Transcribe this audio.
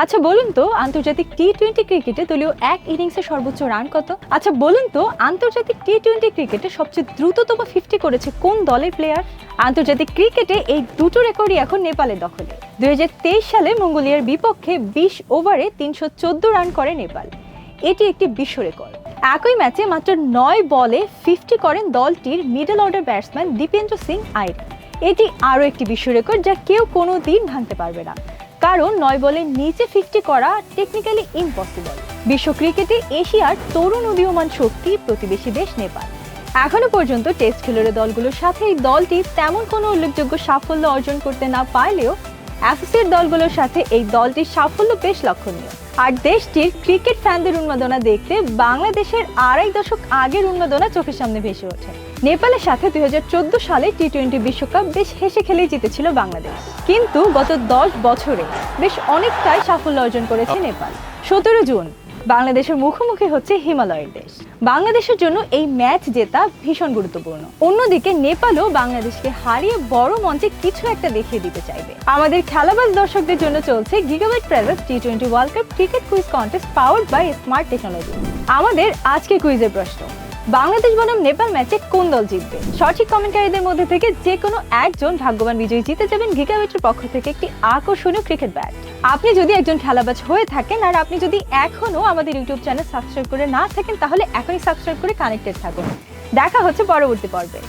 আচ্ছা বলুন তো আন্তর্জাতিক টি-20 ক্রিকেটে দলীয় এক ইনিংসে সর্বোচ্চ রান কত? আচ্ছা বলুন তো আন্তর্জাতিক টি-20 ক্রিকেটে সবচেয়ে দ্রুততম 50 করেছে কোন দলের প্লেয়ার? আন্তর্জাতিক ক্রিকেটে এই দুটো রেকর্ডই এখন নেপালের দখলে। 2023 সালে মঙ্গোলিয়ার বিপক্ষে 20 ওভারে 314 রান করে নেপাল। এটি একটি বিশ্ব রেকর্ড। একই ম্যাচে মাত্র 9 বলে 50 করেন দলটির middle order batsman Dipendra Singh Airee. এটি আরও একটি বিশ্ব রেকর্ড যা কেউ কোনোদিন ভাঙতে পারবে না, কারণ 9 বলের নিচে 50 করা টেকনিক্যালি ইম্পসিবল। বিশ্ব ক্রিকেটে এশিয়ার তরুণ উদীয়মান শক্তি প্রতিবেশী দেশ নেপাল। এখনো পর্যন্ত টেস্ট খেলুড়ে দলগুলোর সাথে এই দলটি তেমন কোনো উল্লেখযোগ্য সাফল্য অর্জন করতে না পারলেও অ্যাসোসিয়েট দলগুলোর সাথে এই দলটির সাফল্য বেশ লক্ষণীয়। আর দেশটির ক্রিকেট ফ্যানদের উন্মাদনা দেখতে বাংলাদেশের আড়াই দশক আগের উন্মাদনা চোখের সামনে ভেসে ওঠে। নেপালের সাথে 2014 সালে টি-20 বিশ্বকাপ বেশ হেসে খেলেই জিতেছিল বাংলাদেশ, কিন্তু গত 10 বছরে বেশ অনেকটাই সাফল্য অর্জন করেছে নেপাল। 17 জুন বাংলাদেশের মুখোমুখি হচ্ছে হিমালয়ের দেশ। বাংলাদেশের জন্য এই ম্যাচ জেতা ভীষণ গুরুত্বপূর্ণ। অন্যদিকে নেপালও বাংলাদেশকে হারিয়ে বড় মঞ্চে কিছু একটা দেখিয়ে দিতে চাইবে। আমাদের খেলাবাজ দর্শকদের জন্য চলছে গিগাবাইট প্রেজেন্টস টি-20 world cup cricket quiz contest powered by smart technology. আমাদের আজকে কুইজের প্রশ্ন, বাংলাদেশ বনাম নেপাল ম্যাচে কোন দল জিতবে? সঠিক কমেন্টকারীদের মধ্যে থেকে যে কোনো একজন ভাগ্যবান বিজয়ী জিতে যাবেন গিগাবাইটের পক্ষ থেকে একটি আকর্ষণীয় ক্রিকেট ব্যাট। আপনি যদি একজন খেলাবাজ হয়ে থাকেন আর আপনি যদি এখনো আমাদের ইউটিউব চ্যানেল সাবস্ক্রাইব করে না থাকেন, তাহলে এখনই সাবস্ক্রাইব করে কানেক্টেড থাকুন। দেখা হচ্ছে পরবর্তী পর্বে।